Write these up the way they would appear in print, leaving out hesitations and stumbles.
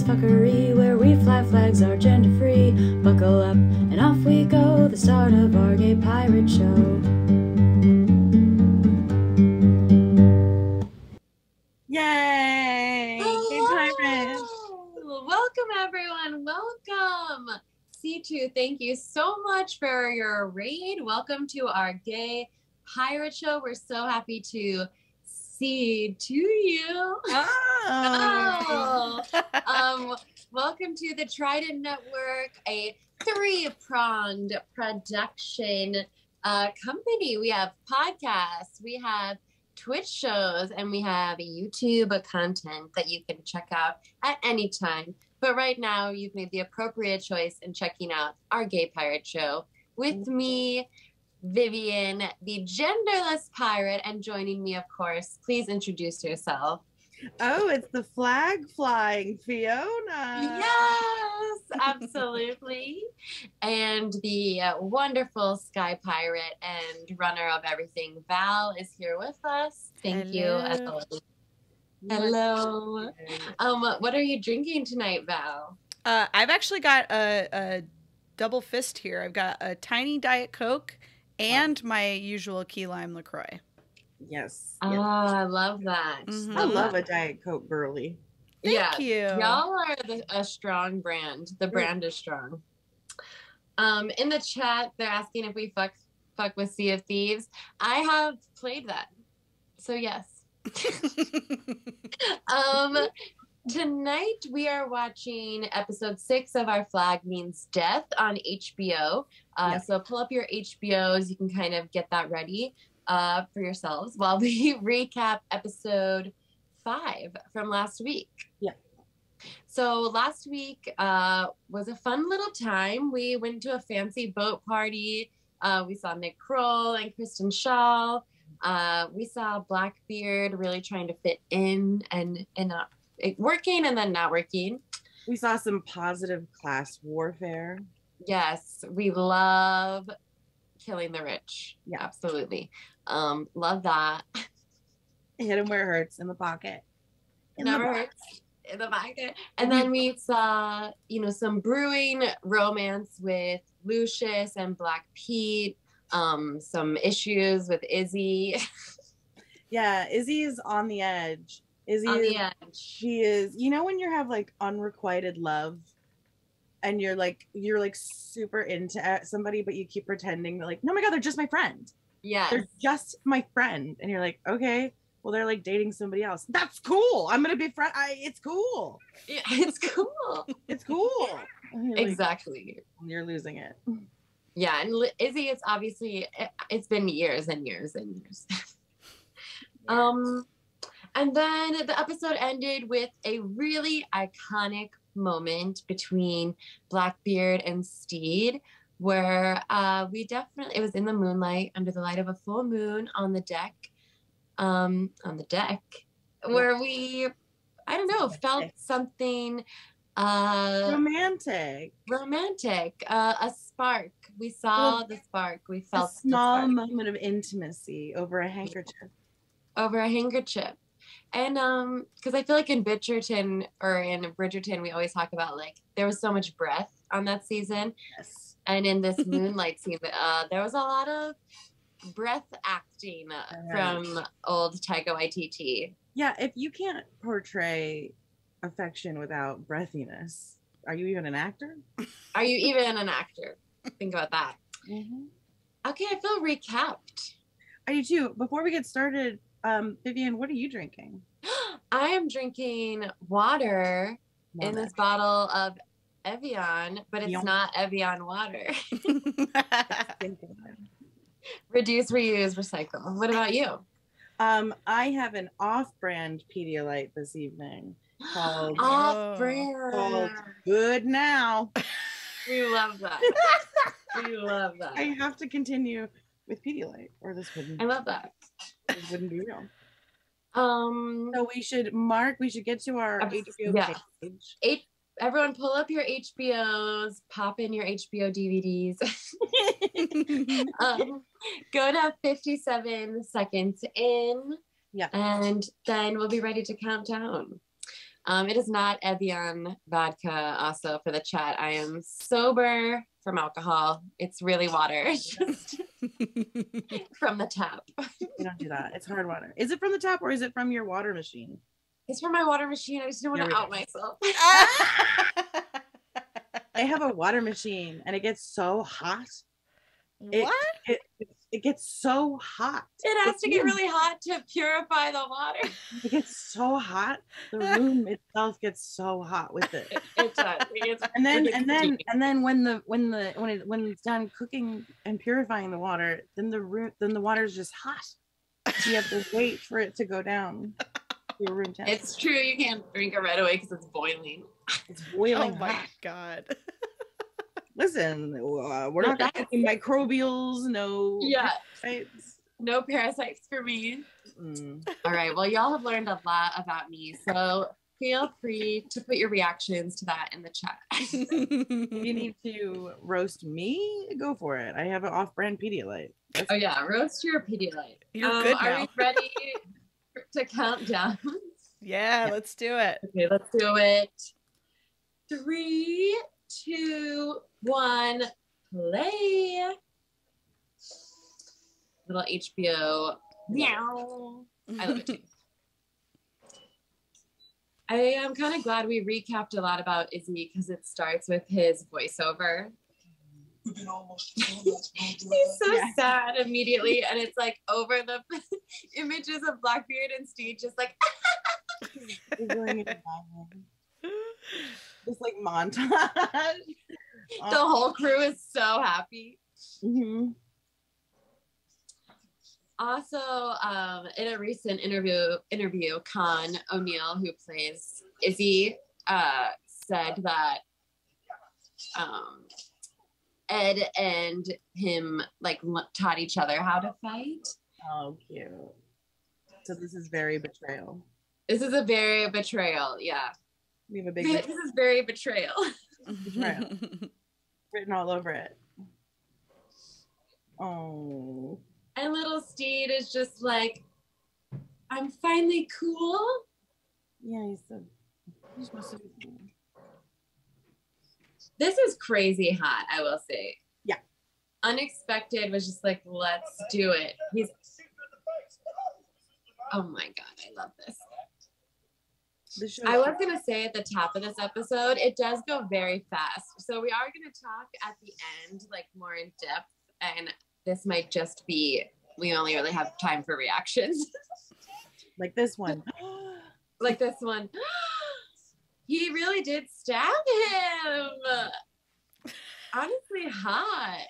fuckery, where we fly flags are gender free. Buckle up and off we go, the start of our gay pirate show. Yay! Gay pirates! Welcome everyone, welcome! C2, thank you so much for your raid. Welcome to our gay pirate show. We're so happy to see to you. Oh. Welcome to the Trident Network, a three-pronged production company. We have podcasts, we have Twitch shows, and we have YouTube content that you can check out at any time. But right now, you've made the appropriate choice in checking out our Gay Pirate Show with me, Vivian, the genderless pirate, and joining me, of course. Please introduce yourself. Oh, it's the flag flying Fiona. Yes, absolutely. And the wonderful sky pirate and runner of everything, Val, is here with us. Thank you, as always. Hello. What are you drinking tonight, Val? I've actually got a double fist here. I've got a tiny Diet Coke and my usual key lime LaCroix. Yes. I love that. Mm-hmm. I love a Diet Coke girly. Thank you. Y'all are a strong brand. The brand is strong. In the chat, they're asking if we fuck with Sea of Thieves. I have played that, so yes. Tonight we are watching episode 6 of Our Flag Means Death on HBO. So pull up your HBOs. You can kind of get that ready for yourselves while we recap episode 5 from last week. Yeah. So last week was a fun little time. We went to a fancy boat party. We saw Nick Kroll and Kristen Shaw. We saw Blackbeard really trying to fit in and not working and then not working. We saw some positive class warfare. Yes, we love killing the rich. Yeah, absolutely. Love that. Hit him where it hurts, in the pocket. Never hurts. In the pocket. And then we saw, some brewing romance with Lucius and Black Pete. Some issues with Izzy. Yeah, Izzy is on the edge. She is, when you have like unrequited love and you're like super into somebody, but you keep pretending that like, no, my God, they're just my friend. Yeah. They're just my friend. And you're like, okay, well, they're like dating somebody else. That's cool. I'm going to be friend. It's cool. Yeah, it's cool. It's cool. Exactly. You're losing it. Yeah, and Izzy, it's obviously, it's been years and years and years. And then the episode ended with a really iconic moment between Blackbeard and Steed, where it was in the moonlight, under the light of a full moon on the deck, where we, I don't know, felt something romantic, a spark. We saw the spark. We felt a small moment of intimacy over a handkerchief. And because I feel like in Bridgerton, we always talk about like there was so much breath on that season. Yes. And in this moonlight scene, there was a lot of breath acting from old Taika Waititi. Yeah, if you can't portray affection without breathiness, are you even an actor? Are you even an actor? Think about that. Mm-hmm. Okay, I feel recapped. I do too. Before we get started, Vivian, what are you drinking? I am drinking water in this bottle of Evian, but it's not Evian water. Reduce, reuse, recycle. What about you? I have an off-brand Pedialyte this evening called Off-brand. Good Now. We love that. We love that. I have to continue with Pedialyte, or this wouldn't. I love that. This wouldn't be real. So we should get to our HBO page. Everyone pull up your HBOs, pop in your HBO DVDs. Go to 57 seconds in. Yeah. And then we'll be ready to count down. It is not Evian vodka. Also for the chat, I am sober from alcohol. It's really water. It's just from the tap. You don't do that. It's hard water. Is it from the tap or is it from your water machine? It's from my water machine. I just don't want to out myself. I have a water machine and it gets so hot. What? It gets so hot. It has to get really hot to purify the water. It gets so hot. The room itself gets so hot with it. It does. And then when it's done cooking and purifying the water, then the water is just hot. So you have to wait for it to go down to your room temperature. It's true. You can't drink it right away because it's boiling. It's boiling. Oh my hot. God. Listen, we're not gonna any microbials, no parasites. No parasites for me. All right, well, y'all have learned a lot about me, so feel free to put your reactions to that in the chat. If you need to roast me, go for it. I have an off-brand Pedialyte. Oh yeah, roast your Pedialyte. You're good now. Are we ready to count down? Yeah, let's do it. Okay, let's do it. 3, 2, 1, play. Little HBO. Meow. I love it too. I am kind of glad we recapped a lot about Izzy because it starts with his voiceover. He's so sad immedely, and it's like over the images of Blackbeard and Steve just like Just like montage. The whole crew is so happy. Mm-hmm. Also, in a recent interview, Con O'Neill, who plays Izzy, said that Ed and him like taught each other how to fight. Oh, cute. So this is very betrayal. This is a very betrayal. Yeah. We have a big. This is very betrayal. Betrayal. Written all over it. Oh. And little Steed is just like, I'm finally cool. Yeah, he said he's supposed to be cool. This is crazy hot, I will say. Yeah. Unexpected was just like, let's do it. Oh my God, I love this. I was going to say at the top of this episode, it does go very fast. So we are going to talk at the end, like more in depth. And this might just be, we only really have time for reactions. Like this one. Like this one. He really did stab him. Honestly, hot.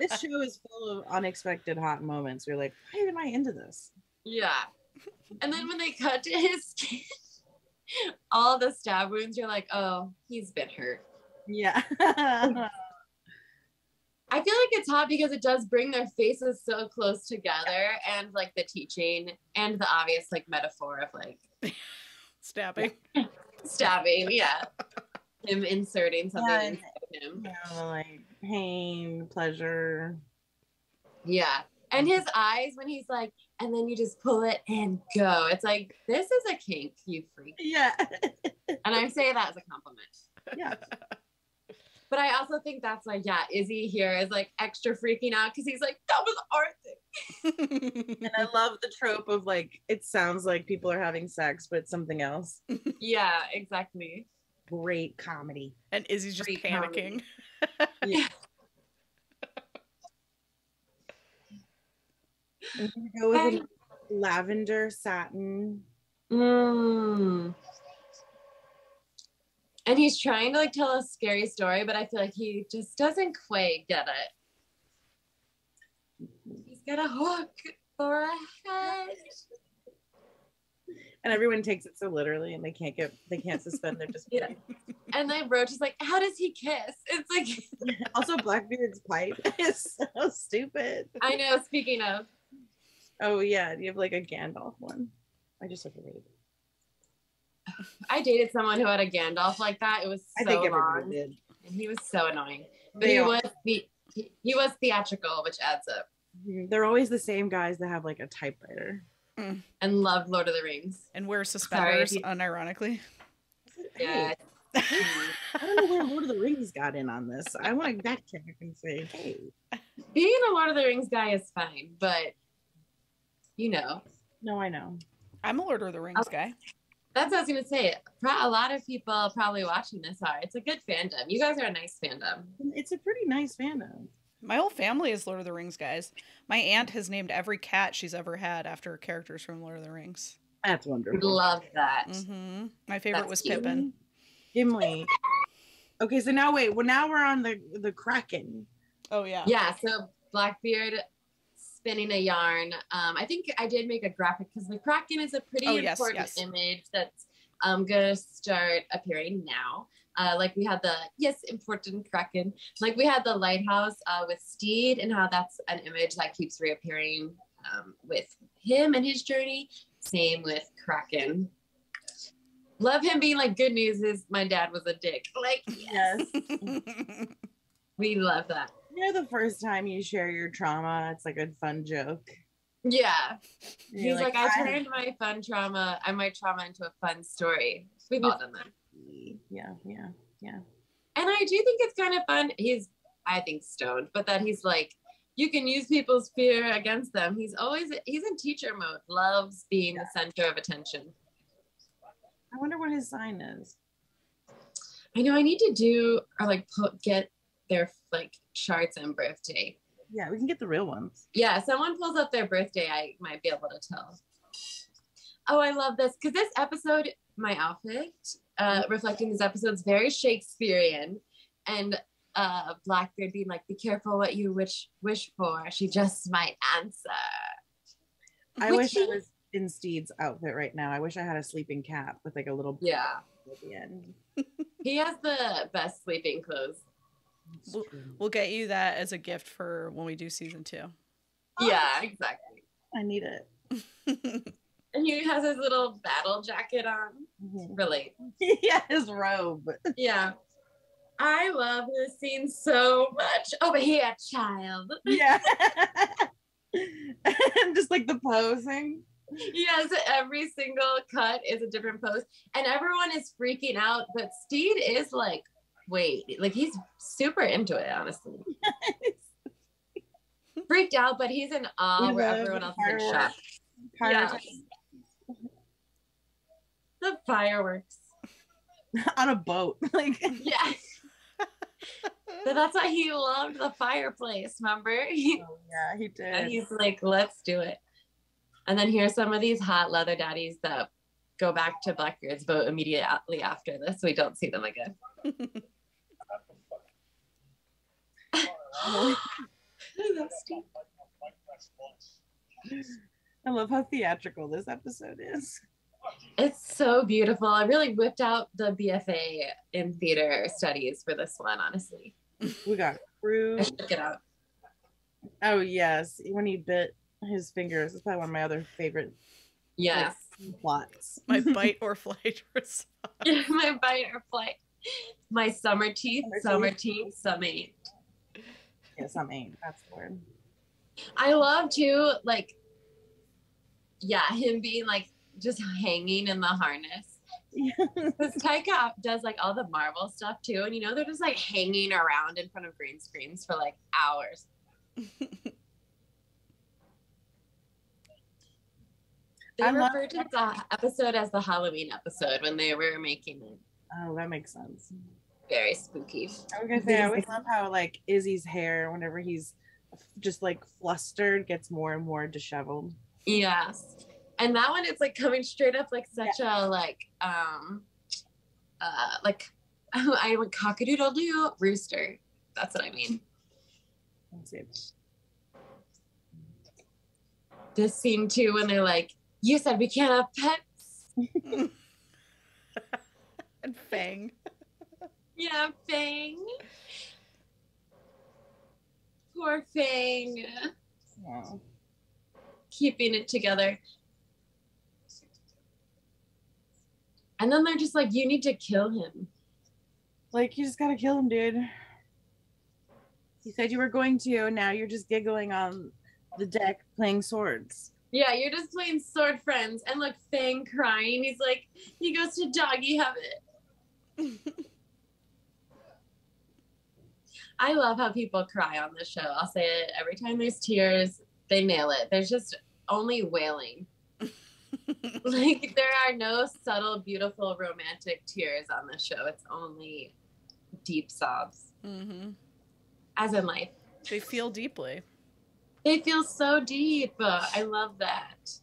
This show is full of unexpected hot moments. You're like, why am I into this? Yeah. And then when they cut to his skin, all the stab wounds, you're like, oh, he's been hurt. Yeah. I feel like it's hot because it does bring their faces so close together, and like the teaching and the obvious like metaphor of like stabbing. Yeah. Him inserting something inside him. Yeah, like pain, pleasure. Yeah. And his eyes when he's like, and then you just pull it and go. It's like, this is a kink, you freak. Yeah. And I say that as a compliment. Yeah. But I also think that's like, yeah, Izzy here is like extra freaking out because he's like, that was our thing. And I love the trope of like, it sounds like people are having sex, but it's something else. Yeah, exactly. Great comedy. And Izzy's just Great panicking. Yeah. I'm gonna go with a lavender satin. And he's trying to like tell a scary story, but I feel like he just doesn't quite get it. He's got a hook for a head. And everyone takes it so literally and they can't suspend their disbelief. Yeah. And then Roach is like, how does he kiss? It's like also Blackbeard's pipe is so stupid. I know, speaking of. Oh yeah, you have like a Gandalf one. I just have to read. I dated someone who had a Gandalf like that. It was so long. Did. And he was so annoying. But he was theatrical, which adds up. They're always the same guys that have like a typewriter. and loved Lord of the Rings. And wear suspenders, Sorry. unironically. Yeah. I don't know where Lord of the Rings got in on this. I want to backtrack and say, hey. Being a Lord of the Rings guy is fine, but No, I know. I'm a Lord of the Rings guy. That's what I was going to say. A lot of people probably watching this are. It's a good fandom. You guys are a nice fandom. It's a pretty nice fandom. My whole family is Lord of the Rings guys. My aunt has named every cat she's ever had after characters from Lord of the Rings. That's wonderful. Love that. Mm-hmm. My favorite was cute. Pippin. Gimli. Okay, so now wait. Well, now we're on the Kraken. Oh, yeah. Yeah, so Blackbeard spinning a yarn. I think I did make a graphic because the Kraken is a pretty important image that's going to start appearing now. Like we had important Kraken. Like we had the lighthouse with Steed and how that's an image that keeps reappearing with him and his journey. Same with Kraken. Love him being like, good news is my dad was a dick. Like, yes. We love that. The first time you share your trauma, it's like a fun joke. Yeah. He's like, I turned my trauma into a fun story. We've all done that. Yeah. And I do think it's kind of fun. He's, I think, stoned, but that he's like, you can use people's fear against them. He's in teacher mode, loves being the center of attention. I wonder what his sign is. I know I need to do, or get their charts and birthday. Yeah, we can get the real ones. Yeah, someone pulls up their birthday, I might be able to tell. Oh, I love this because this episode, my outfit, reflecting this episode is very Shakespearean, and Blackbeard being like, "Be careful what you wish for. She just might answer." I wish I was in Steed's outfit right now. I wish I had a sleeping cap with a little at the end. He has the best sleeping clothes. We'll get you that as a gift for when we do season 2. Yeah, exactly. I need it. And he has his little battle jacket on. Mm-hmm. Really. Yeah, his robe. Yeah. I love this scene so much. Over here, child. Yeah. And just the posing. Yes, every single cut is a different pose. And everyone is freaking out, but Steed is he's super into it, honestly. Freaked out, but he's in awe where everyone else is in shock. Yeah. The fireworks. On a boat. Yeah. So that's why he loved the fireplace, remember? Yeah, he did. And he's like, let's do it. And then here's some of these hot leather daddies that go back to Blackbeard's boat immediately after this. We don't see them again. I love how theatrical this episode is. It's so beautiful. I really whipped out the BFA in theater studies for this one, honestly. We got Crew. I shook it out. Oh, yes. When he bit his fingers. It's probably one of my other favorite plots. My bite or flight response. Yeah, my bite or flight. My summer teeth, some ain't. Yeah, some ain't. That's the word. I love too, him being just hanging in the harness. Because Taika does all the Marvel stuff too, and they're just hanging around in front of green screens for hours. They referred to the episode as the Halloween episode when they were making it. Oh, that makes sense. Very spooky. I was gonna say, I always love how Izzy's hair, whenever he's just flustered, ggets more and more disheveled. Yes. And that one, it's coming straight up such a I went cock-a-doodle-doo rooster. That's what I mean. That's it. This scene too, when they're like, "You said we can't have pets." And Fang. Yeah, Fang. Poor Fang. Wow. Keeping it together. And then they're just like, you need to kill him. You just gotta kill him, dude. You said you were going to, now you're just giggling on the deck playing swords. Yeah, you're just playing sword friends. And look, Fang crying. He's like, he goes to doggy heaven. I love how people cry on this show. I'll say it every time there's tears, they nail it. There's just only wailing. Like, there are no subtle, beautiful, romantic tears on this show. It's only deep sobs. Mm-hmm. As in life. They feel deeply. They feel so deep. I love that.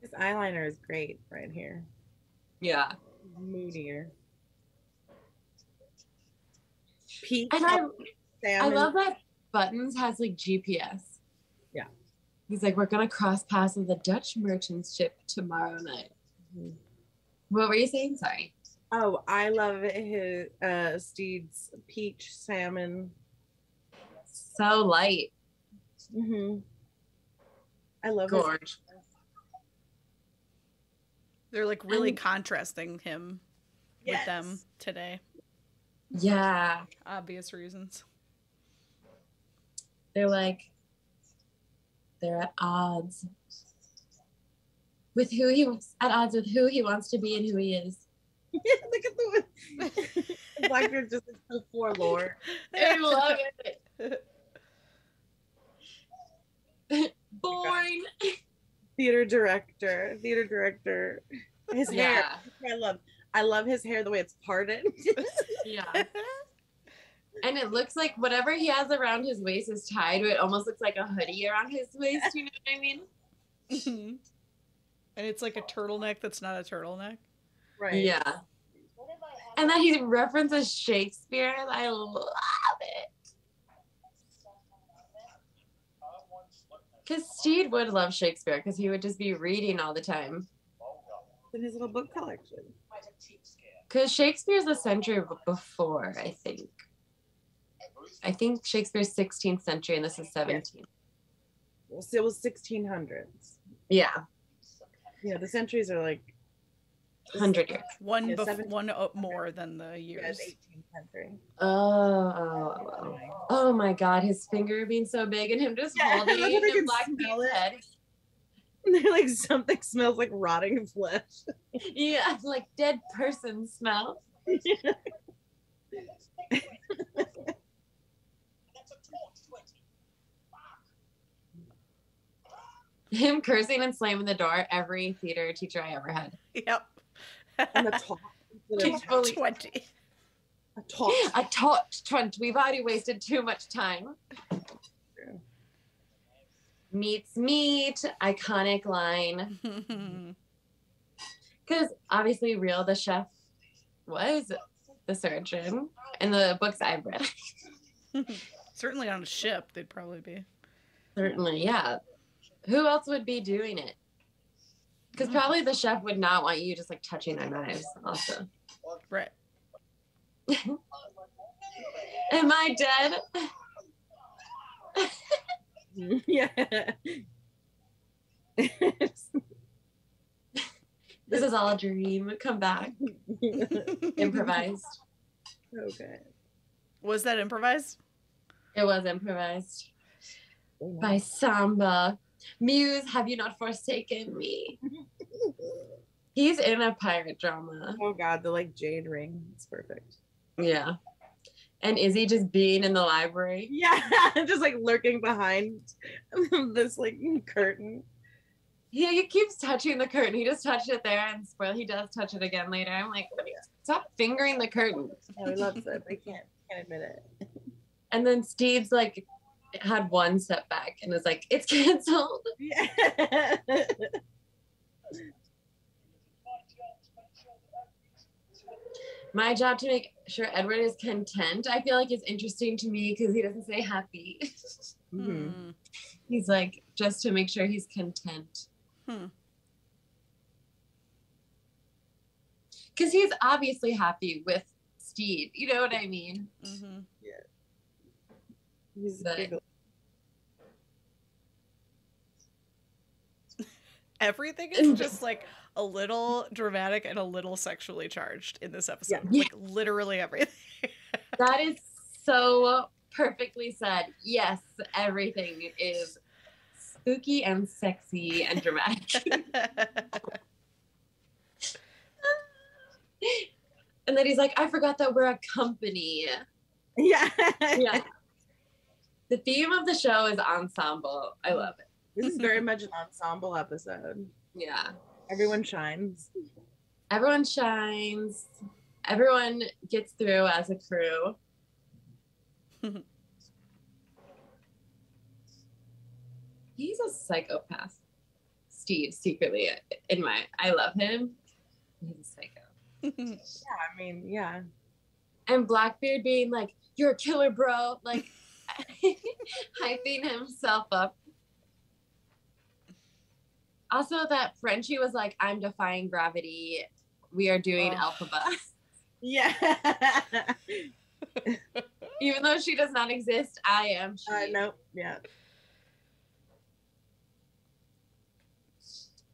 His eyeliner is great right here. Yeah. Moodier. Peach. And I salmon. love that Buttons has like GPS. Yeah. He's like, we're going to cross paths with the Dutch merchant ship tomorrow night. Mm-hmm. What were you saying? Sorry. Oh, I love his Steed's peach salmon. So light. Mm-hmm. I love Gorge. They're like really contrasting him with them today. Yeah. Obvious reasons. They're at odds with who he wants, at odds with who he wants to be and who he is. Look at the Blackbeard just is so forlorn. I love it. Boring. Theater director. His hair. I love his hair, the way it's parted. Yeah. And it looks like whatever he has around his waist is tied. It almost looks like a hoodie around his waist. You know what I mean? And it's like a turtleneck that's not a turtleneck. Right. Yeah. And then he references Shakespeare. I love it. Because Steed would love Shakespeare because he would just be reading all the time. In his little book collection. Because Shakespeare's a century before, I think. I think Shakespeare's 16th century and this is 17th. Well, so it was 1600s. Yeah. Yeah, the centuries are like 100 years. One more than the years. 18th century. Oh my God, his finger being so big and him just holding the Blackbeard's head. They're like, something smells like rotting flesh. Yeah, like dead person smell. Him cursing and slamming the door, every theater teacher I ever had. Yep. And the top. 20. A top. A tot 20. We've already wasted too much time. True. Meets meat, iconic line. Because obviously Real, the chef, was the surgeon in the books I've read. Certainly on a ship, they'd probably be. Certainly, yeah. Who else would be doing it? Because probably the chef would not want you just like touching their knives also. Right. Am I dead? Yeah. This is all a dream. Come back. Improvised. Okay. Was that improvised? It was improvised. By Samba. Muse, have you not forsaken me? He's in a pirate drama. Oh God, the like jade ring. It's perfect. Yeah. And Izzy just being in the library. Yeah, just like lurking behind this like curtain. Yeah, he keeps touching the curtain. He just touched it there and he does touch it again later. I'm like, stop fingering the curtain. Oh, he loves it, but he can't admit it. And then Steve's like had one step back and was like, it's canceled. Yeah. My job to make sure Edward is content, I feel like is interesting to me because he doesn't say happy. Mm-hmm. He's like, just to make sure he's content. Because he's obviously happy with Steve. You know what I mean? Mm-hmm. Yeah. He's Everything is just like a little dramatic and a little sexually charged in this episode. Yeah. Like literally everything. That is so perfectly said. Yes, everything is spooky and sexy and dramatic. And then he's like, I forgot that we're a company. Yeah. Yeah. The theme of the show is ensemble. I love it. This is very much an ensemble episode. Yeah. Everyone shines. Everyone shines. Everyone gets through as a crew. He's a psychopath. Steve, secretly, I love him. He's a psycho. Yeah, I mean, yeah. And Blackbeard being like, you're a killer, bro. Like, hyping himself up. Also, that Frenchie was like, I'm defying gravity. We are doing Alphaba. Yeah. Even though she does not exist, I am she. Nope. Yeah.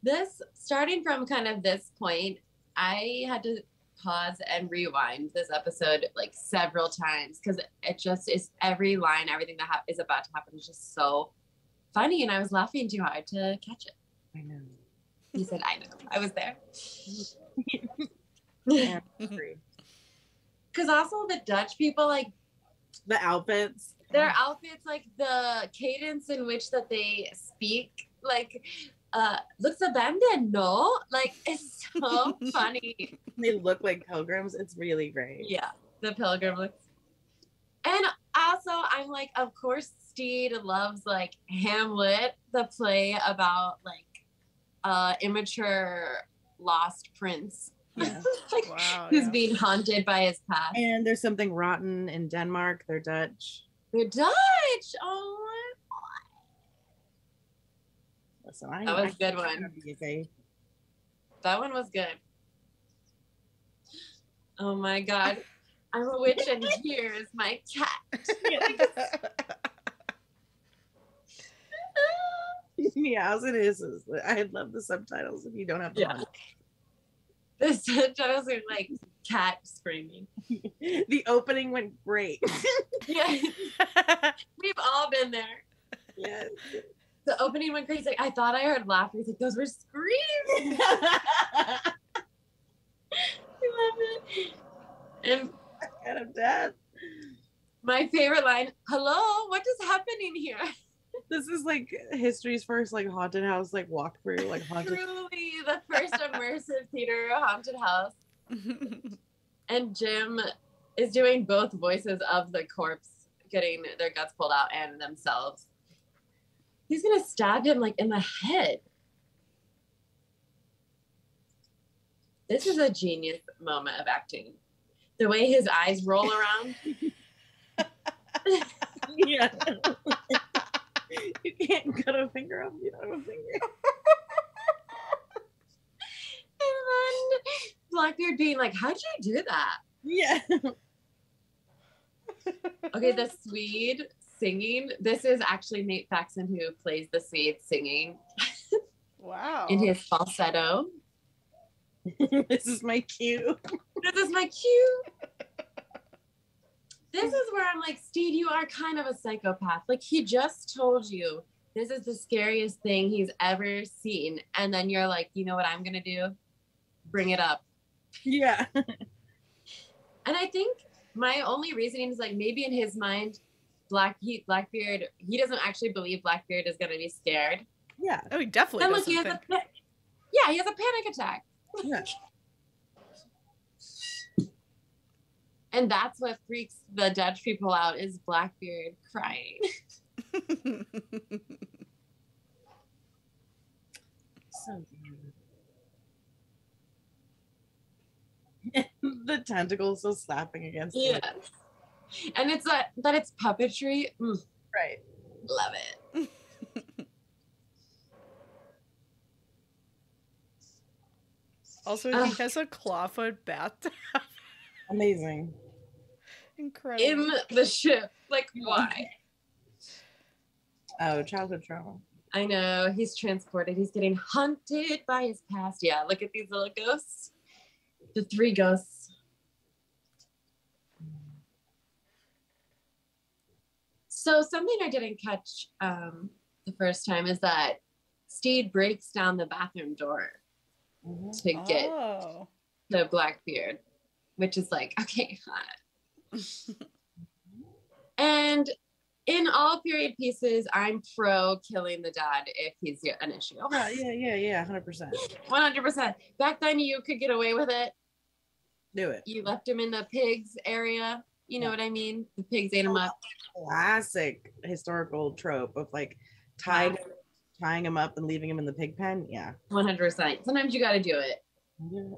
This, starting from kind of this point, I had to pause and rewind this episode like several times because it just is every line, everything that is about to happen is just so funny, and I was laughing too hard to catch it. I know. He said, I know. I was there. Yeah, because also the Dutch people, like the outfits, their outfits, like the cadence in which that they speak, like looks abandoned, no? Like, it's so funny. They look like pilgrims. It's really great. Yeah, the pilgrim looks. And also, I'm like, of course, Steed loves like Hamlet, the play about like immature lost prince. Yeah. Like, Wow, who's yeah. being haunted by his past. And there's something rotten in Denmark. They're Dutch. They're Dutch. Oh my Listen, That was a good one. That one was good. Oh my God. I'm a witch and here is my cat. Meows and hisses. I love the subtitles if you don't have to. Yeah. The subtitles are like cat screaming. The opening went great. Yeah. We've all been there. Yes. The opening went crazy. Like, I thought I heard laughter. He's like, those were screams. I love it. And I'm dead. my favorite line, hello, what is happening here? This is like history's first like haunted house like walkthrough, like haunted. Truly the first immersive theater haunted house. And Jim is doing both voices of the corpse getting their guts pulled out and themselves. He's gonna stab him like in the head. This is a genius moment of acting. The way his eyes roll around. Yeah. You can't cut a finger off. You don't have a finger. And then Blackbeard being like, how'd you do that? Yeah. Okay, the Swede singing. This is actually Nate Faxon who plays the Swede singing. Wow. In his falsetto. This is my cue. This is my cue. This is where I'm like, Steve, you are kind of a psychopath. Like, he just told you this is the scariest thing he's ever seen. And then you're like, you know what I'm going to do? Bring it up. Yeah. And I think my only reasoning is like, maybe in his mind, Blackbeard, he doesn't actually believe Blackbeard is going to be scared. Yeah. Oh, he definitely Then, doesn't he has think. he has a panic attack. Yeah. And that's what freaks the Dutch people out is Blackbeard crying. So good. The tentacles still slapping against Yeah. it. And it's that it's puppetry. Right. Love it. Also, he has a clawfoot bathtub. Amazing. Incredible. In the ship. Like, why? Oh, childhood trauma. I know. He's transported. He's getting hunted by his past. Yeah, look at these little ghosts. The 3 ghosts. So something I didn't catch the the first time is that Steed breaks down the bathroom door to get the Blackbeard, which is like, okay, hot. And in all period pieces, I'm pro killing the dad if he's an issue. Yeah, 100%. 100%. Back then, you could get away with it. Do it. You left him in the pigs area. You know what I mean? The pigs ate him up. Classic historical trope of like tying him up and leaving him in the pig pen. Yeah. 100%. Sometimes you got to do it. Yeah.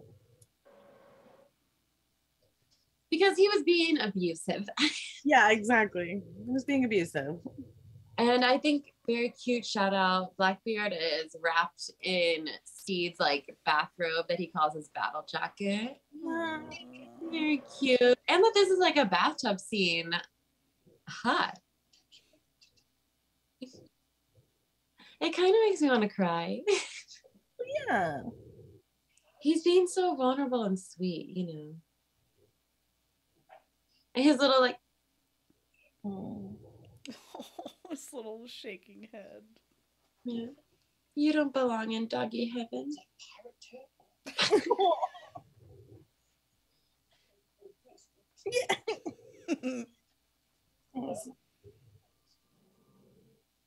Because he was being abusive. Yeah, exactly. He was being abusive. And I think very cute shout out. Blackbeard is wrapped in Steed's like bathrobe that he calls his battle jacket. Very cute. And that this is like a bathtub scene. Hot. It kind of makes me want to cry. Yeah. He's being so vulnerable and sweet, you know. And his little like his little shaking head. Yeah. You don't belong in doggy heaven.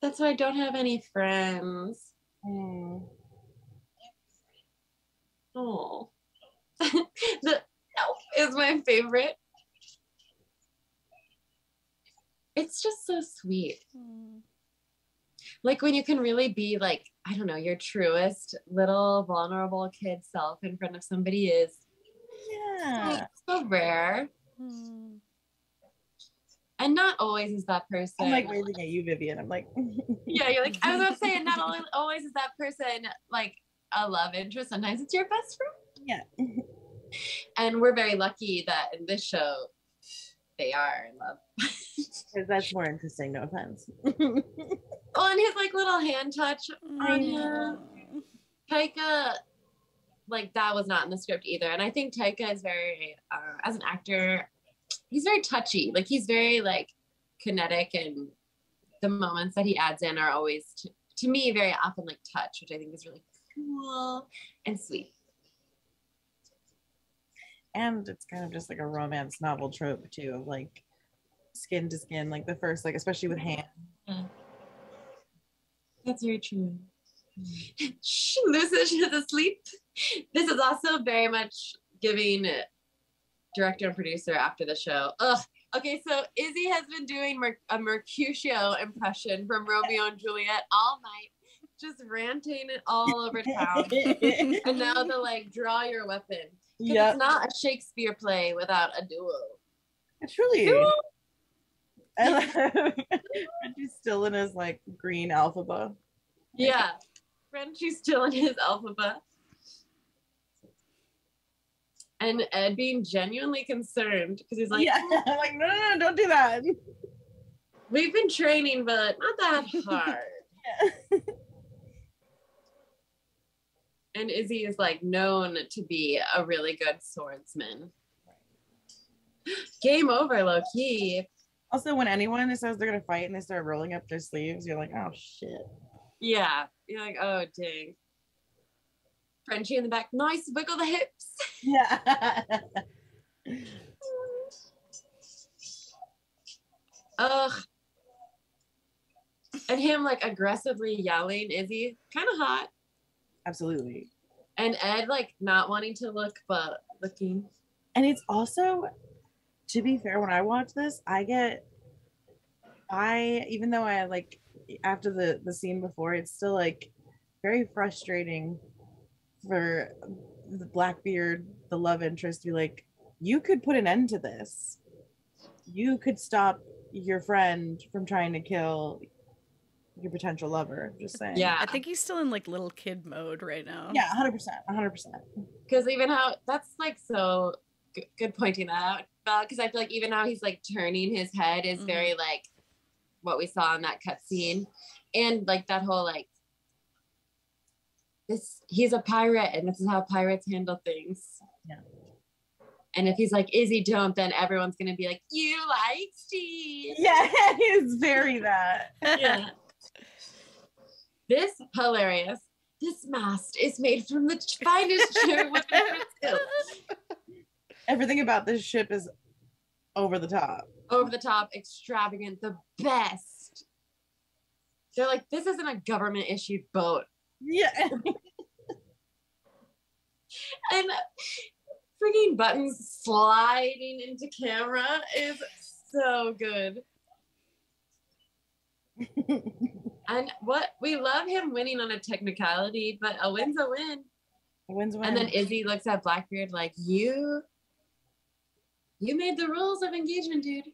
That's why I don't have any friends. Oh. The elf is my favorite. It's just so sweet. Like when you can really be like, I don't know, your truest little vulnerable kid self in front of somebody is so rare. And not always is that person. I'm like waving at you, Vivian. I'm like, yeah, you're like, I was about to say, not always is that person like a love interest. Sometimes it's your best friend. Yeah. And we're very lucky that in this show, they are in love. Because that's more interesting, no offense. Oh, and his like little hand touch on him. Taika, like that was not in the script either. And I think Taika is very, as an actor, he's very touchy. Like he's very like kinetic, and the moments that he adds in are always, to me, very often like touch, which I think is really cool and sweet. And it's kind of just like a romance novel trope too, of like skin to skin, like the first, like especially with Han. That's very true. Shh, Lucius is asleep. This is also very much giving director and producer after the show. Ugh. Okay, so Izzy has been doing a Mercutio impression from Romeo and Juliet all night, just ranting it all over town. And now the like, draw your weapon. Because it's not a Shakespeare play without a duo. It's really. And Frenchie's still in his like green alphaba. Yeah, Frenchie's still in his alphaba. And Ed being genuinely concerned because he's like, I'm like, no, don't do that. We've been training, but not that hard. And Izzy is like known to be a really good swordsman. Game over, low key. Also, when anyone says they're gonna fight and they start rolling up their sleeves, you're like, oh shit. Yeah, you're like, oh dang. Frenchie in the back, nice, wiggle the hips. Yeah. Ugh. And him like aggressively yelling, Izzy, kind of hot. Absolutely. And Ed like not wanting to look, but looking. And it's also, to be fair, when I watch this, even though I like, after the scene before, it's still like very frustrating for the Blackbeard, the love interest, to be like, you could put an end to this. You could stop your friend from trying to kill your potential lover. Just saying. Yeah, I think he's still in like little kid mode right now. Yeah, 100%. Because even how that's like so good pointing that out, because I feel like even how he's like turning his head is very like what we saw in that cut scene, and like that whole like he's a pirate and this is how pirates handle things. Yeah. And if he's like, Izzy, don't, then everyone's gonna be like, you like Steve. Yeah, he's very that. Yeah. This hilarious. This mast is made from the finest cherry silk. Everything about this ship is over the top. Over the top, extravagant, the best. They're like, this isn't a government issued boat. Yeah. And freaking buttons sliding into camera is so good. And what we love him winning on a technicality, but a win's a win. A win's a win. And then Izzy looks at Blackbeard like, you made the rules of engagement, dude.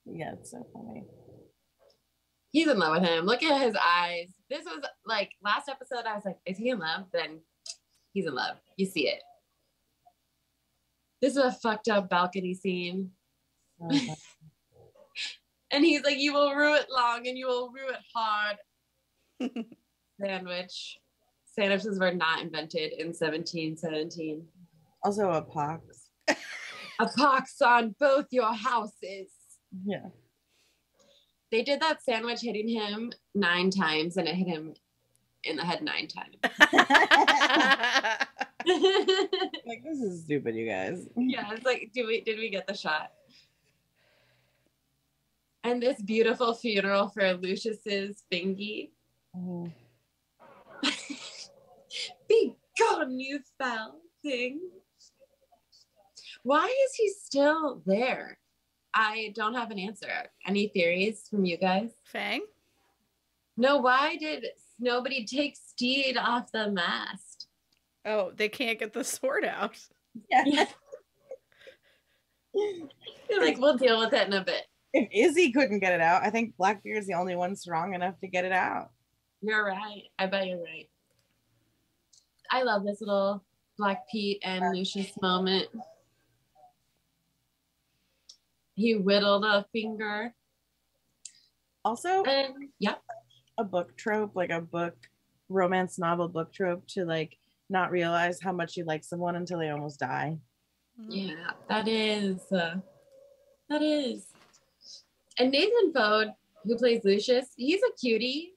Yeah, it's so funny. He's in love with him. Look at his eyes. This was like last episode. I was like, is he in love? Then he's in love. You see it. This is a fucked up balcony scene. Okay. And he's like, you will rue it long and you will rue it hard. Sandwich. Sandwiches were not invented in 1717. Also a pox. A pox on both your houses. Yeah. They did that sandwich hitting him 9 times and it hit him in the head 9 times. Like, this is stupid, you guys. Yeah, it's like, did we get the shot? And this beautiful funeral for Lucius's Fingy. Mhm. Be gone, you foul thing. Why is he still there? I don't have an answer. Any theories from you guys? Fang? No, why did nobody take Steed off the mast? Oh, they can't get the sword out. Yeah. They're like, we'll deal with it in a bit. If Izzy couldn't get it out, I think Blackbeard's the only one strong enough to get it out. You're right. I bet you're right. I love this little Black Pete and Lucius moment. He whittled a finger. Also, And yeah. a book trope, like a book, romance novel book trope, to like not realize how much you like someone until they almost die. Yeah, that is. And Nathan Fode, who plays Lucius, he's a cutie.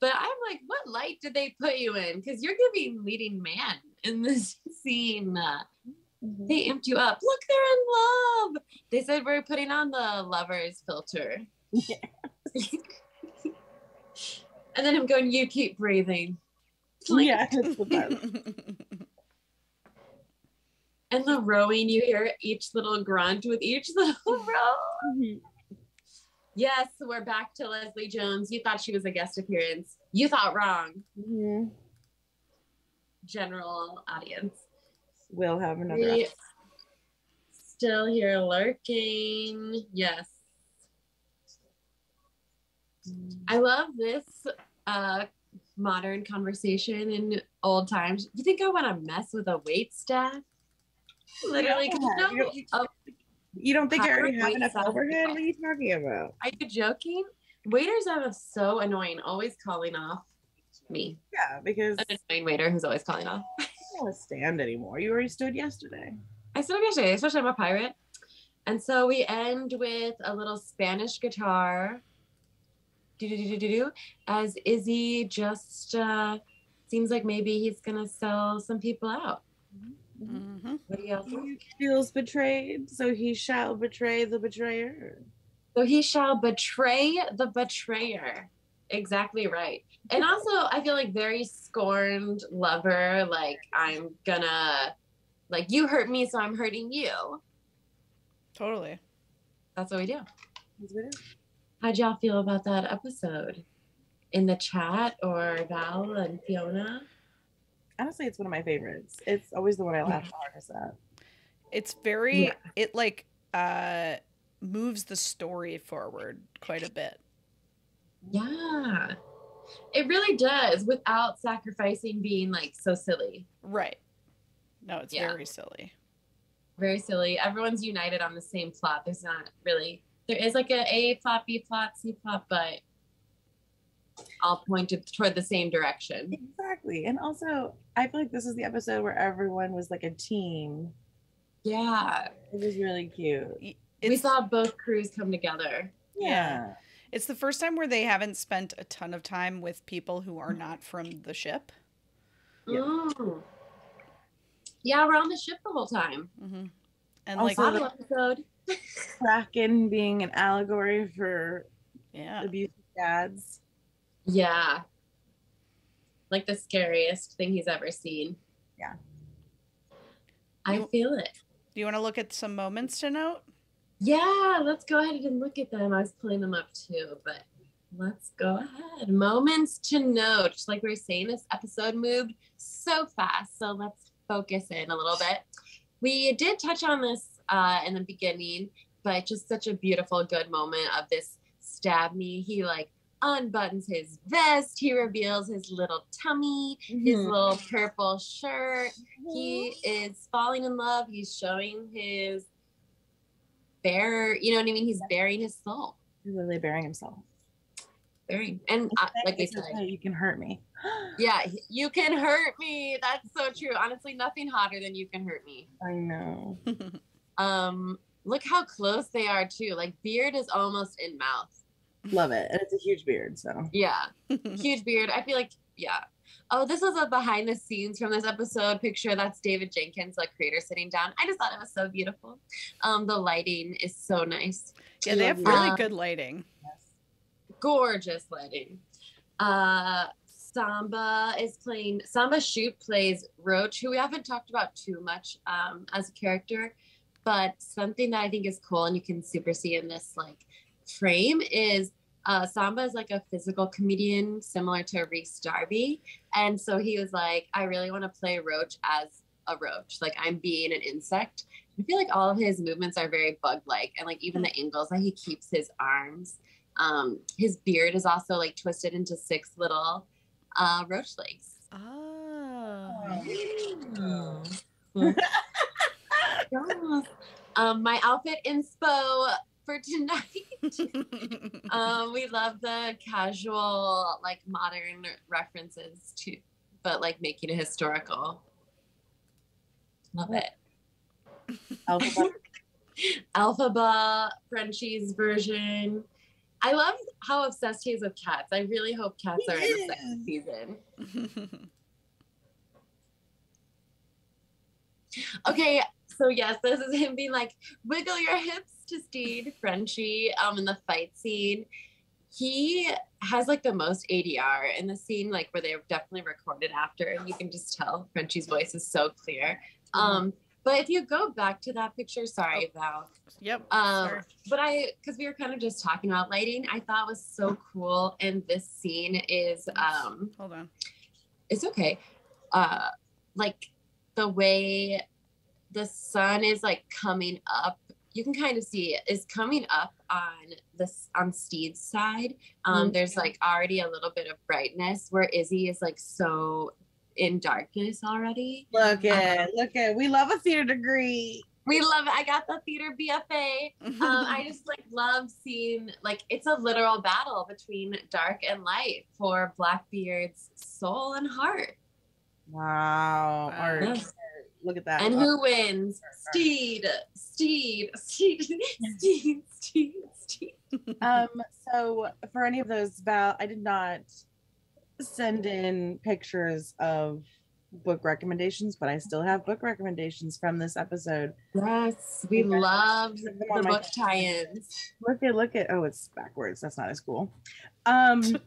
But I'm like, what light did they put you in? Because you're giving leading man in this scene. They amped you up. Look, they're in love. They said we're putting on the lovers filter. Yeah. And then him going, you keep breathing. Yeah, it's the best. And the rowing, you hear each little grunt with each little row. Mhm. Yes, we're back to Leslie Jones. You thought she was a guest appearance. You thought wrong. Mhm. General audience. We'll have another We episode. still here lurking. Yes. I love this modern conversation in old times. You think I want to mess with a wait staff? Literally, 'cause Yeah, you know, You don't think I already have Wait, enough stop. overhead? What are you talking about? are you joking? Waiters are so annoying, always calling off me. Yeah, because An annoying waiter who's always calling off. I don't want to stand anymore. You already stood yesterday. I stood up yesterday, especially I'm a pirate. And so we end with a little Spanish guitar. Do-do-do-do-do-do. As Izzy just seems like maybe he's gonna sell some people out. Mm-hmm. What do y'all think? He feels betrayed, so he shall betray the betrayer. So he shall betray the betrayer. Exactly right. And also, I feel like very scorned lover. Like, I'm gonna, like, you hurt me, so I'm hurting you. Totally. That's what we do. That's what it is. How'd y'all feel about that episode? In the chat, or Val and Fiona? Honestly, it's one of my favorites. It's always the one I laugh hardest at. It's very, Yeah. it like moves the story forward quite a bit. Yeah. It really does, without sacrificing being, like, so silly. Right. No, it's Yeah. very silly. Very silly. Everyone's united on the same plot. There's not really, there is like a plot, B plot, C plot, but all pointed toward the same direction. Exactly. And also, I feel like this is the episode where everyone was like a team. Yeah. It was really cute. We It's, saw both crews come together. Yeah. It's the first time where they haven't spent a ton of time with people who are not from the ship. Yeah. Mm. Yeah, we're on the ship the whole time. Mm-hmm. And Also, like the episode. Kraken being an allegory for yeah, abusive dads. Yeah. Like the scariest thing he's ever seen. Yeah. I feel it. Do you want to look at some moments to note? Yeah, let's go ahead and look at them. I was pulling them up too, but let's go ahead. Moments to note. Just like we were saying, this episode moved so fast. So let's focus in a little bit. We did touch on this in the beginning, but just such a beautiful, good moment of this stab me. He like unbuttons his vest. He reveals his little tummy, his little purple shirt. He is falling in love. He's showing his you know what I mean? He's bearing his soul. He's really bearing himself. Bearing. And like we said, you can hurt me. Yeah, you can hurt me. That's so true. Honestly, nothing hotter than you can hurt me. I know. Look how close they are too. Like beard is almost in mouth. Love it. And it's a huge beard, so. Yeah. Huge beard. I feel like, yeah. Oh, this was a behind the scenes from this episode picture. That's David Jenkins, like creator, sitting down. I just thought it was so beautiful. The lighting is so nice. Yeah, they have really good lighting. Yes. Gorgeous lighting. Samba Shoot plays Roach, who we haven't talked about too much as a character, but something that I think is cool and you can super see in this like frame is Samba is like a physical comedian similar to Reese Darby, and so he was like, I really want to play Roach as a roach, like I'm being an insect. I feel like all of his movements are very bug-like, and like even the angles that he keeps his arms. His beard is also like twisted into 6 little roach legs. My outfit inspo for tonight. We love the casual, like modern references to, but like making it historical. Love it. Alphaba, Frenchie's version. I love how obsessed he is with cats. I really hope cats are in the second season. Okay, so yes, this is him being like, wiggle your hips to Steed, Frenchie, in the fight scene. He has like the most ADR in the scene, like where they definitely recorded after, and you can just tell Frenchie's voice is so clear. But if you go back to that picture, sorry, Val. Yep. But because we were kind of just talking about lighting, I thought was so cool in this scene is, hold on. It's okay. Like the way the sun is like coming up, you can kind of see it is coming up on Steed's side. There's like already a little bit of brightness where Izzy is like so in darkness already. Look at we love a theater degree. We love it. I got the theater BFA. I just like love seeing like it's a literal battle between dark and light for Blackbeard's soul and heart. Wow. Yes. Look at that. And who wins? Steed. So for any of those, Val, I did not send in pictures of book recommendations, but I still have book recommendations from this episode. Yes, we love the book tie-ins. Look at, oh, it's backwards. That's not as cool. So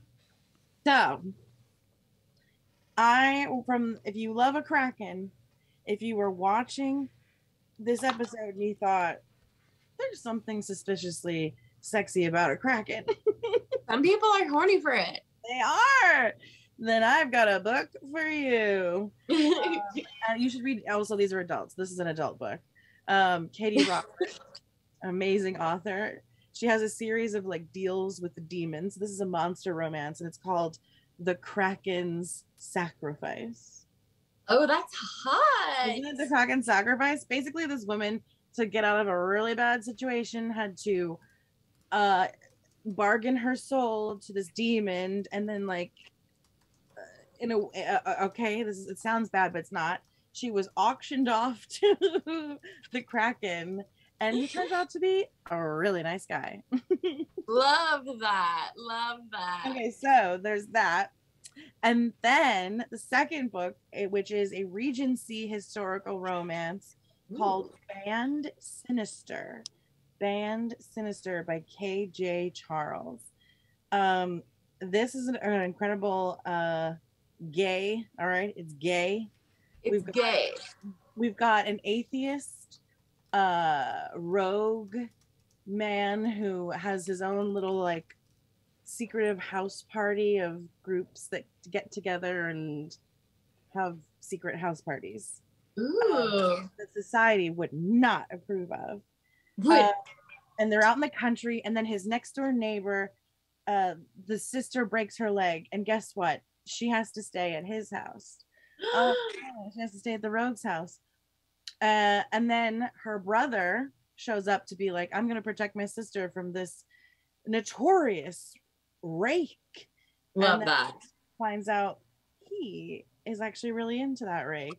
if you love a Kraken, if you were watching this episode and you thought there's something suspiciously sexy about a Kraken. Some people are horny for it. They are. Then I've got a book for you. You should read. Also, these are adults. This is an adult book. Katie Roberts, amazing author. She has a series of like deals with the demons. This is a monster romance, and it's called The Kraken's Sacrifice. Oh, that's hot. Isn't it The Kraken's Sacrifice? Basically, this woman, to get out of a really bad situation, had to bargain her soul to this demon, and then like it sounds bad, but it's not. She was auctioned off to the Kraken, And he turns out to be a really nice guy. Love that. Okay, so there's that. And then the second book, which is a Regency historical romance called Band Sinister by K.J. Charles. This is an incredible gay. All right, it's gay. We've got an atheist rogue man who has his own little like secretive house party of groups that get together and have secret house parties. That society would not approve of. And they're out in the country, and then his next door neighbor, the sister breaks her leg, and guess what? She has to stay at his house. She has to stay at the rogue's house. And then her brother shows up to be like, I'm gonna protect my sister from this notorious rake. Love that. Finds out he is actually really into that rake.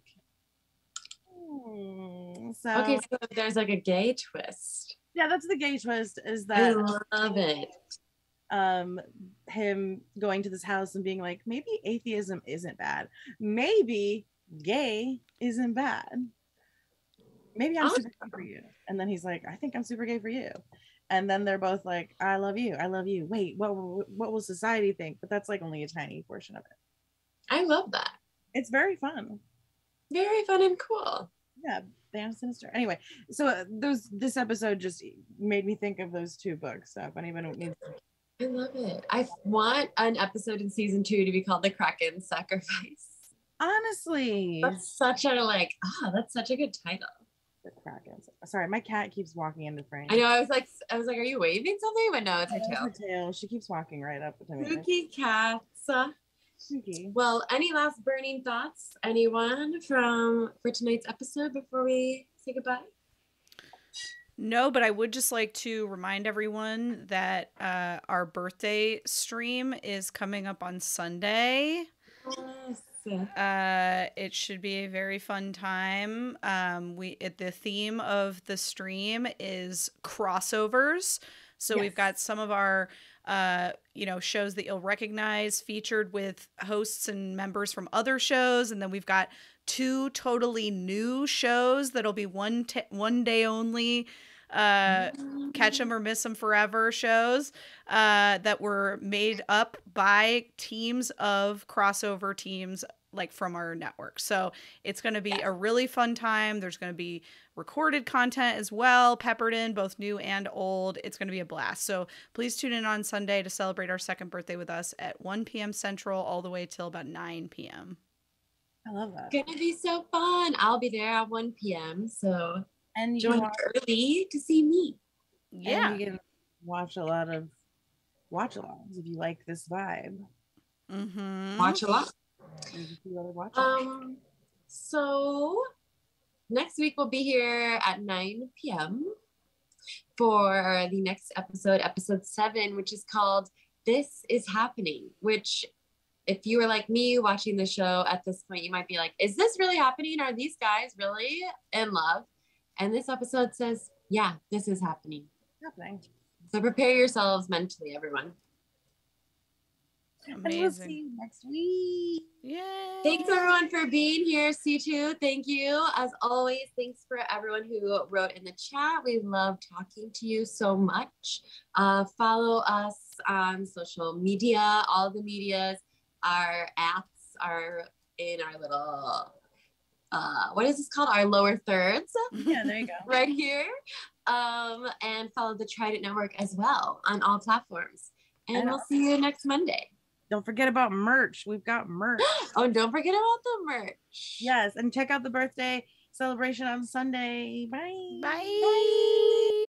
So there's like a gay twist. Yeah, that's the gay twist, is that I love it. Him going to this house and being like, maybe atheism isn't bad. Maybe gay isn't bad. Maybe I'm super gay for you. And then he's like, I think I'm super gay for you. And then they're both like, I love you. Wait, what will society think? But that's like only a tiny portion of it. I love that. It's very fun. Very fun and cool. Yeah, Band Sinister. Anyway, so this episode just made me think of those two books. So if anyone needs, I love it. I want an episode in season 2 to be called The Kraken Sacrifice. Honestly, that's such a good title. The Kraken. Sorry, my cat keeps walking into frame. I know. I was like, are you waving something? But no, it's her tail. Her tail. She keeps walking right up to me. Spooky cats. Spooky. Well, any last burning thoughts, anyone, for tonight's episode before we say goodbye? No, but I would just like to remind everyone that our birthday stream is coming up on Sunday. Yes. It should be a very fun time. The theme of the stream is crossovers. So We've got some of our shows that you'll recognize featured with hosts and members from other shows, and then we've got 2 totally new shows that'll be one day only catch 'em or miss 'em forever shows that were made up by teams of crossover teams like from our network. So it's going to be a really fun time. There's going to be recorded content as well, peppered in, both new and old. It's going to be a blast. So please tune in on Sunday to celebrate our second birthday with us at 1 p.m. Central all the way till about 9 p.m. I love that. It's gonna be so fun. I'll be there at 1 p.m. So and join early to see me. Yeah. And you can watch a lot of watch-alongs if you like this vibe. Mm-hmm. Watch a lot. Watch so next week we'll be here at 9 p.m. for the next episode 7, which is called This Is Happening, which if you were like me watching the show at this point, you might be like, is this really happening? Are these guys really in love? And this episode says, yeah, this is happening. So prepare yourselves mentally, everyone. Amazing. And we'll see you next week. Yay. Thanks everyone for being here. C2, thank you. As always, thanks for everyone who wrote in the chat. We love talking to you so much. Follow us on social media. All the medias, our apps are in our little, what is this called? Our lower thirds. Yeah, there you go. Right here. And follow the Trident Network as well on all platforms. And we'll see you next Monday. Don't forget about merch. We've got merch. Oh, and don't forget about the merch. Yes, and check out the birthday celebration on Sunday. Bye. Bye.